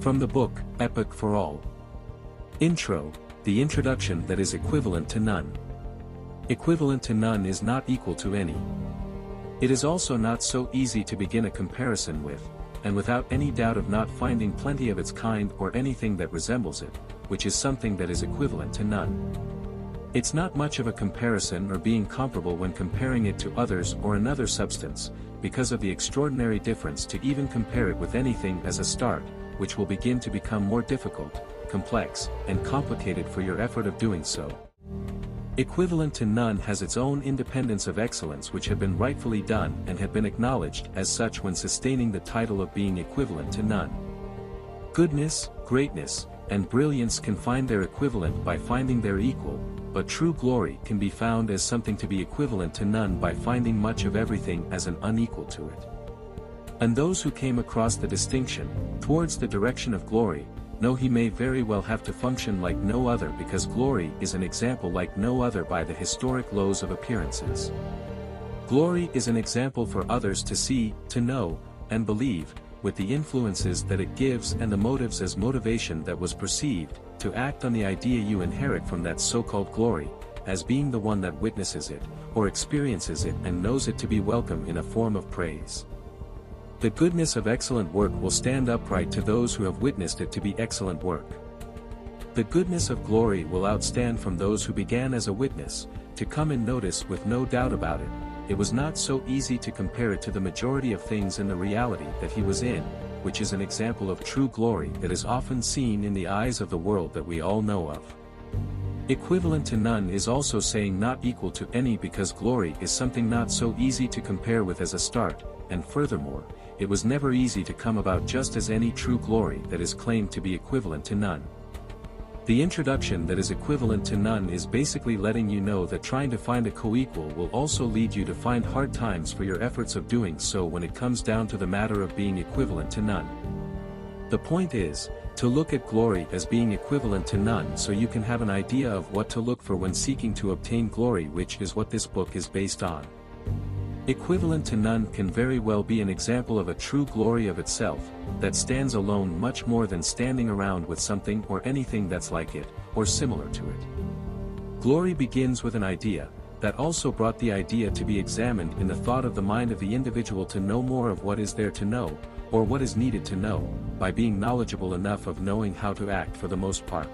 From the book, Epoch for All. Intro, the introduction that is equivalent to none. Equivalent to none is not equal to any. It is also not so easy to begin a comparison with, and without any doubt of not finding plenty of its kind or anything that resembles it, which is something that is equivalent to none. It's not much of a comparison or being comparable when comparing it to others or another substance, because of the extraordinary difference to even compare it with anything as a start, which will begin to become more difficult, complex, and complicated for your effort of doing so. Equivalent to none has its own independence of excellence which had been rightfully done and had been acknowledged as such when sustaining the title of being equivalent to none. Goodness, greatness, and brilliance can find their equivalent by finding their equal, but true glory can be found as something to be equivalent to none by finding much of everything as an unequal to it. And those who came across the distinction, towards the direction of glory, know he may very well have to function like no other because glory is an example like no other by the historic laws of appearances. Glory is an example for others to see, to know, and believe, with the influences that it gives and the motives as motivation that was perceived, to act on the idea you inherit from that so-called glory, as being the one that witnesses it, or experiences it and knows it to be welcome in a form of praise. The goodness of excellent work will stand upright to those who have witnessed it to be excellent work. The goodness of glory will outstand from those who began as a witness, to come and notice with no doubt about it. It was not so easy to compare it to the majority of things in the reality that he was in, which is an example of true glory that is often seen in the eyes of the world that we all know of. Equivalent to none is also saying not equal to any because glory is something not so easy to compare with as a start, and furthermore, it was never easy to come about just as any true glory that is claimed to be equivalent to none. The introduction that is equivalent to none is basically letting you know that trying to find a co-equal will also lead you to find hard times for your efforts of doing so when it comes down to the matter of being equivalent to none. The point is, to look at glory as being equivalent to none so you can have an idea of what to look for when seeking to obtain glory, which is what this book is based on. Equivalent to none can very well be an example of a true glory of itself, that stands alone much more than standing around with something or anything that's like it, or similar to it. Glory begins with an idea, that also brought the idea to be examined in the thought of the mind of the individual to know more of what is there to know, or what is needed to know, by being knowledgeable enough of knowing how to act for the most part.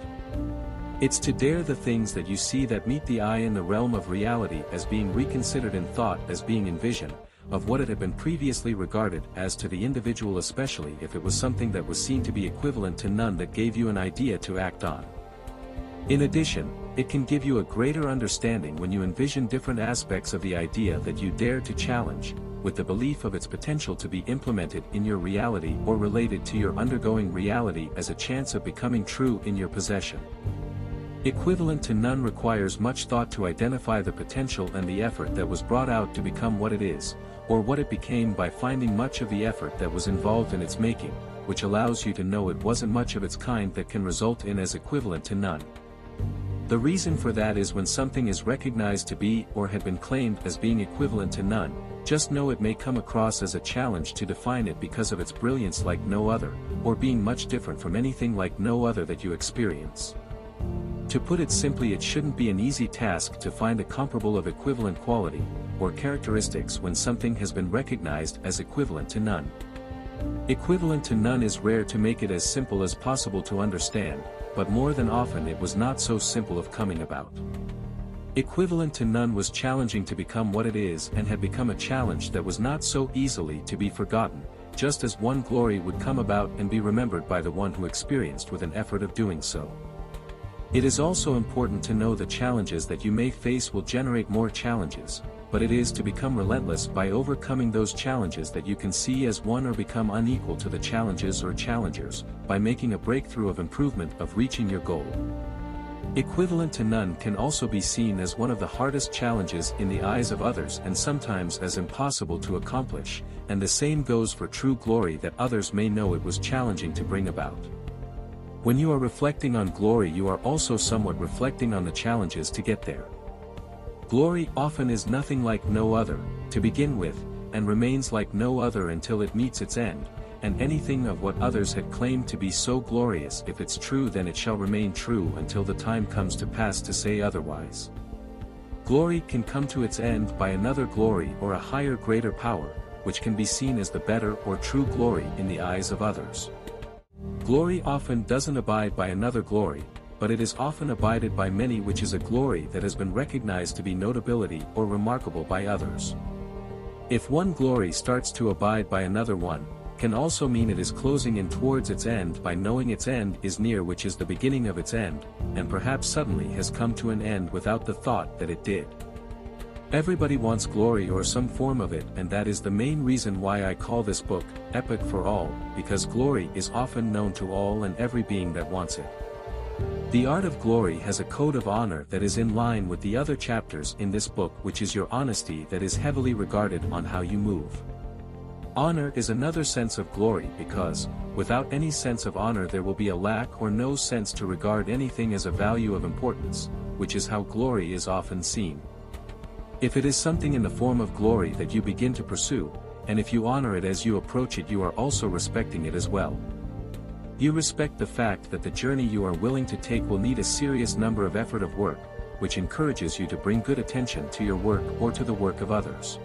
It's to dare the things that you see that meet the eye in the realm of reality as being reconsidered in thought as being in vision, of what it had been previously regarded as to the individual, especially if it was something that was seen to be equivalent to none that gave you an idea to act on. In addition, it can give you a greater understanding when you envision different aspects of the idea that you dare to challenge, with the belief of its potential to be implemented in your reality or related to your undergoing reality as a chance of becoming true in your possession. Equivalent to none requires much thought to identify the potential and the effort that was brought out to become what it is, or what it became by finding much of the effort that was involved in its making, which allows you to know it wasn't much of its kind that can result in as equivalent to none. The reason for that is when something is recognized to be or had been claimed as being equivalent to none, just know it may come across as a challenge to define it because of its brilliance like no other, or being much different from anything like no other that you experience. To put it simply, it shouldn't be an easy task to find a comparable of equivalent quality, or characteristics when something has been recognized as equivalent to none. Equivalent to none is rare to make it as simple as possible to understand, but more than often it was not so simple of coming about. Equivalent to none was challenging to become what it is and had become a challenge that was not so easily to be forgotten, just as one glory would come about and be remembered by the one who experienced with an effort of doing so. It is also important to know the challenges that you may face will generate more challenges, but it is to become relentless by overcoming those challenges that you can see as one or become unequal to the challenges or challengers, by making a breakthrough of improvement of reaching your goal. Equivalent to none can also be seen as one of the hardest challenges in the eyes of others and sometimes as impossible to accomplish, and the same goes for true glory that others may know it was challenging to bring about. When you are reflecting on glory, you are also somewhat reflecting on the challenges to get there. Glory often is nothing like no other, to begin with, and remains like no other until it meets its end, and anything of what others had claimed to be so glorious, if it's true then it shall remain true until the time comes to pass to say otherwise. Glory can come to its end by another glory or a higher greater power, which can be seen as the better or true glory in the eyes of others. Glory often doesn't abide by another glory, but it is often abided by many, which is a glory that has been recognized to be notability or remarkable by others. If one glory starts to abide by another one, can also mean it is closing in towards its end by knowing its end is near, which is the beginning of its end, and perhaps suddenly has come to an end without the thought that it did. Everybody wants glory or some form of it, and that is the main reason why I call this book, Epoch for All, because glory is often known to all and every being that wants it. The art of glory has a code of honor that is in line with the other chapters in this book, which is your honesty that is heavily regarded on how you move. Honor is another sense of glory because, without any sense of honor there will be a lack or no sense to regard anything as a value of importance, which is how glory is often seen. If it is something in the form of glory that you begin to pursue, and if you honor it as you approach it, you are also respecting it as well. You respect the fact that the journey you are willing to take will need a serious number of effort of work, which encourages you to bring good attention to your work or to the work of others.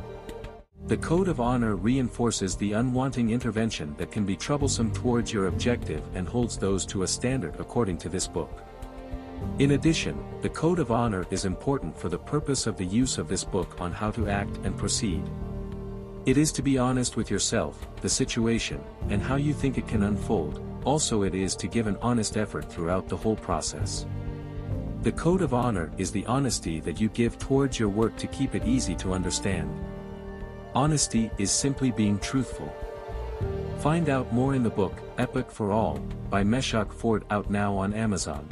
The code of honor reinforces the unwanting intervention that can be troublesome towards your objective and holds those to a standard according to this book. In addition, the code of honor is important for the purpose of the use of this book on how to act and proceed. It is to be honest with yourself, the situation, and how you think it can unfold. Also it is to give an honest effort throughout the whole process. The code of honor is the honesty that you give towards your work to keep it easy to understand. Honesty is simply being truthful. Find out more in the book, Epoch for All, by Meshach Ford, out now on Amazon.